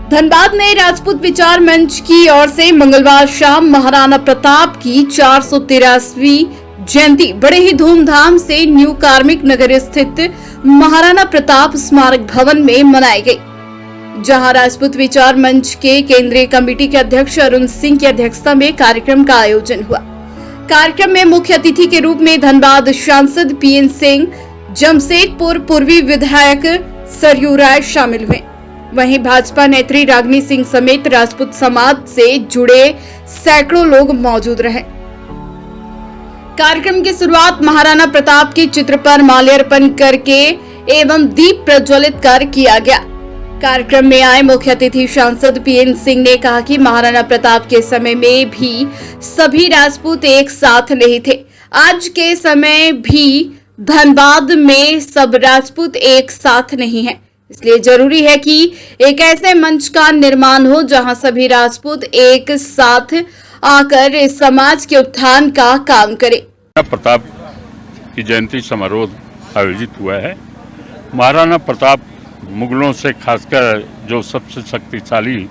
धनबाद में राजपूत विचार मंच की ओर से मंगलवार शाम महाराणा प्रताप की 413वीं जयंती बड़े ही धूमधाम से न्यू कार्मिक नगर स्थित महाराणा प्रताप स्मारक भवन में मनाई गई, जहां राजपूत विचार मंच के केंद्रीय कमेटी के अध्यक्ष अरुण सिंह की अध्यक्षता में कार्यक्रम का आयोजन हुआ। कार्यक्रम में मुख्य अतिथि के रूप में धनबाद सांसद पीएन सिंह, जमशेदपुर पूर्वी विधायक सरयू राय शामिल हुए। वहीं भाजपा नेत्री रागिनी सिंह समेत राजपूत समाज से जुड़े सैकड़ों लोग मौजूद रहे। कार्यक्रम की शुरुआत महाराणा प्रताप के चित्र पर माल्यार्पण करके एवं दीप प्रज्वलित कर किया गया। कार्यक्रम में आए मुख्य अतिथि सांसद पीएन सिंह ने कहा कि महाराणा प्रताप के समय में भी सभी राजपूत एक साथ नहीं थे। आज के समय भी धनबाद में सब राजपूत एक साथ नहीं हैं। इसलिए जरूरी है कि एक ऐसे मंच का निर्माण हो जहां सभी राजपूत एक साथ आकर इस समाज के उत्थान का काम करें। प्रताप की जयंती समारोह आयोजित हुआ है। महाराणा प्रताप मुगलों से खासकर जो सबसे शक्तिशाली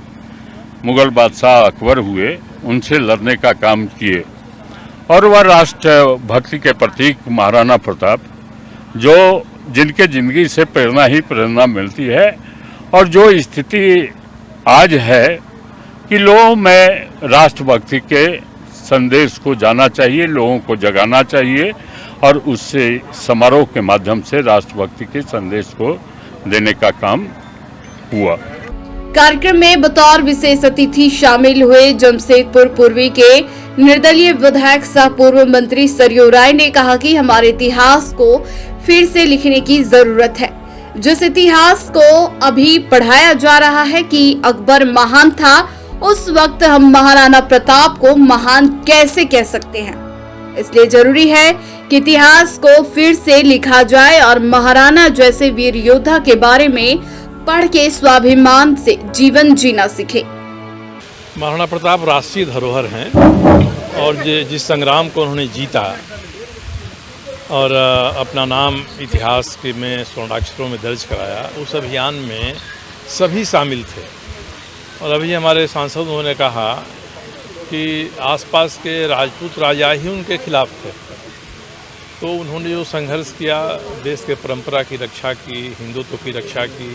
मुगल बादशाह अकबर हुए, उनसे लड़ने का काम किए और वह राष्ट्रभक्ति के प्रतीक महाराणा प्रताप, जो जिनके जिंदगी से प्रेरणा मिलती है और जो स्थिति आज है कि लोगों में राष्ट्रभक्ति के संदेश को जाना चाहिए, लोगों को जगाना चाहिए और उससे समारोह के माध्यम से राष्ट्रभक्ति के संदेश को देने का काम हुआ। कार्यक्रम में बतौर विशेष अतिथि शामिल हुए जमशेदपुर पूर्वी के निर्दलीय विधायक सह पूर्व मंत्री सरयू राय ने कहा कि हमारे इतिहास को फिर से लिखने की जरूरत है। जिस इतिहास को अभी पढ़ाया जा रहा है कि अकबर महान था, उस वक्त हम महाराणा प्रताप को महान कैसे कह सकते हैं। इसलिए जरूरी है कि इतिहास को फिर से लिखा जाए और महाराणा जैसे वीर योद्धा के बारे में पढ़ के स्वाभिमान से जीवन जीना सीखे। महाराणा प्रताप राष्ट्रीय धरोहर हैं और जिस संग्राम को उन्होंने जीता और अपना नाम इतिहास के में स्वर्णाक्षरों में दर्ज कराया, उस अभियान में सभी शामिल थे। और अभी हमारे सांसदों ने कहा कि आसपास के राजपूत राजा ही उनके खिलाफ थे, तो उन्होंने जो संघर्ष किया, देश के परंपरा की रक्षा की, हिंदुत्व की रक्षा की,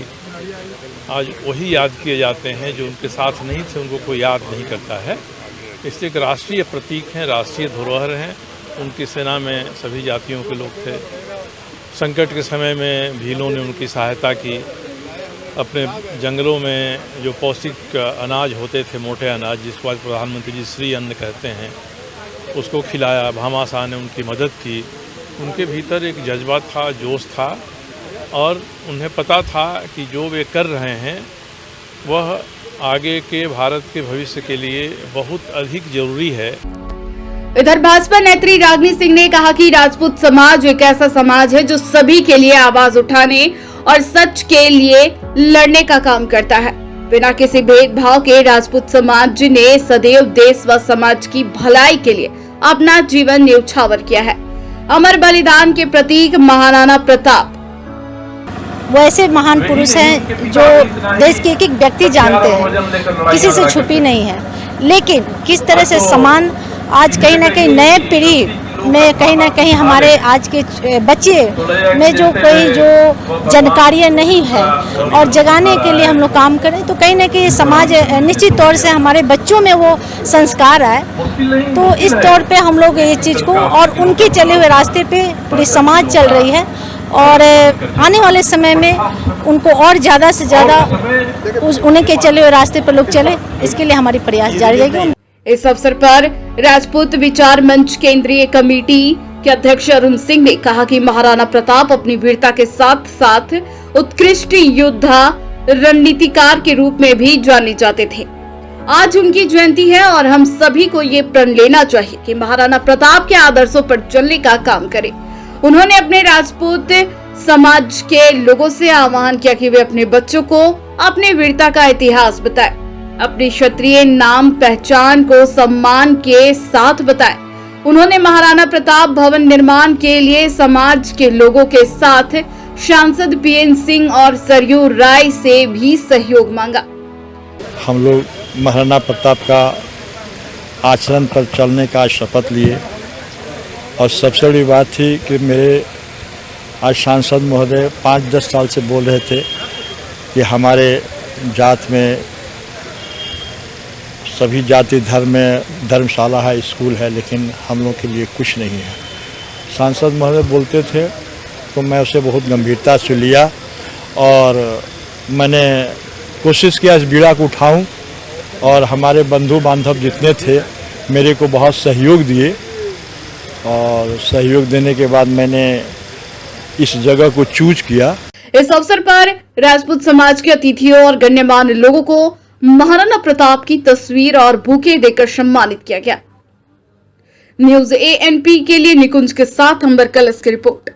आज वही याद किए जाते हैं। जो उनके साथ नहीं थे उनको कोई याद नहीं करता है। इसलिए एक राष्ट्रीय प्रतीक हैं, राष्ट्रीय धरोहर हैं। उनकी सेना में सभी जातियों के लोग थे। संकट के समय में भीलों ने उनकी सहायता की। अपने जंगलों में जो पौष्टिक अनाज होते थे, मोटे अनाज, जिसको आज प्रधानमंत्री जी श्री अन्न कहते हैं, उसको खिलाया। भामाशाह ने उनकी मदद की। उनके भीतर एक जज्बा था, जोश था और उन्हें पता था कि जो वे कर रहे हैं वह आगे के भारत के भविष्य के लिए बहुत अधिक जरूरी है। इधर भाजपा नेत्री रागिनी सिंह ने कहा कि राजपूत समाज एक ऐसा समाज है जो सभी के लिए आवाज उठाने और सच के लिए लड़ने का काम करता है। बिना किसी भेदभाव के राजपूत समाज ने सदैव देश व समाज की भलाई के लिए अपना जीवन न्यौछावर किया है। अमर बलिदान के प्रतीक महाराणा प्रताप वो ऐसे महान पुरुष हैं जो देश के एक एक व्यक्ति जानते हैं, किसी से छुपी नहीं है। लेकिन किस तरह से समान आज कहीं ना कहीं नए पीढ़ी में, कहीं ना कहीं हमारे आज के बच्चे में जो जानकारियाँ नहीं है और जगाने के लिए हम लोग काम करें, तो कहीं ना कहीं समाज निश्चित तौर से हमारे बच्चों में वो संस्कार आए। तो इस तौर पे हम लोग ये चीज़ को, और उनके चले हुए रास्ते पे पूरी समाज चल रही है और आने वाले समय में उनको और ज़्यादा से ज़्यादा उन्हीं के चले हुए रास्ते पर लोग चले, इसके लिए हमारी प्रयास जारी रहेगी। इस अवसर पर राजपूत विचार मंच केंद्रीय कमेटी के अध्यक्ष अरुण सिंह ने कहा कि महाराणा प्रताप अपनी वीरता के साथ साथ उत्कृष्ट योद्धा, रणनीतिकार के रूप में भी जाने जाते थे। आज उनकी जयंती है और हम सभी को ये प्रण लेना चाहिए कि महाराणा प्रताप के आदर्शों पर चलने का काम करें। उन्होंने अपने राजपूत समाज के लोगों से आह्वान किया कि वे अपने बच्चों को अपने वीरता का इतिहास बताएं, अपनी क्षत्रिय नाम पहचान को सम्मान के साथ बताएं। उन्होंने महाराणा प्रताप भवन निर्माण के लिए समाज के लोगों के साथ सांसद पीएन सिंह और सरयू राय से भी सहयोग मांगा। हम लोग महाराणा प्रताप का आचरण पर चलने का शपथ लिए। और सबसे बड़ी बात थी कि मेरे आज सांसद महोदय 5-10 साल से बोल रहे थे कि हमारे जात में सभी जाति धर्म में धर्मशाला है, स्कूल है, लेकिन हम लोग के लिए कुछ नहीं है। सांसद महोदय बोलते थे तो मैं उसे बहुत गंभीरता से लिया और मैंने कोशिश किया इस बीड़ा को उठाऊं। और हमारे बंधु बांधव जितने थे मेरे को बहुत सहयोग दिए और सहयोग देने के बाद मैंने इस जगह को चूज किया। इस अवसर पर राजपूत समाज के अतिथियों और गण्यमान्य लोगों को महाराणा प्रताप की तस्वीर और बुके देकर सम्मानित किया गया। न्यूज़ ANP के लिए निकुंज के साथ अंबर कलश की रिपोर्ट।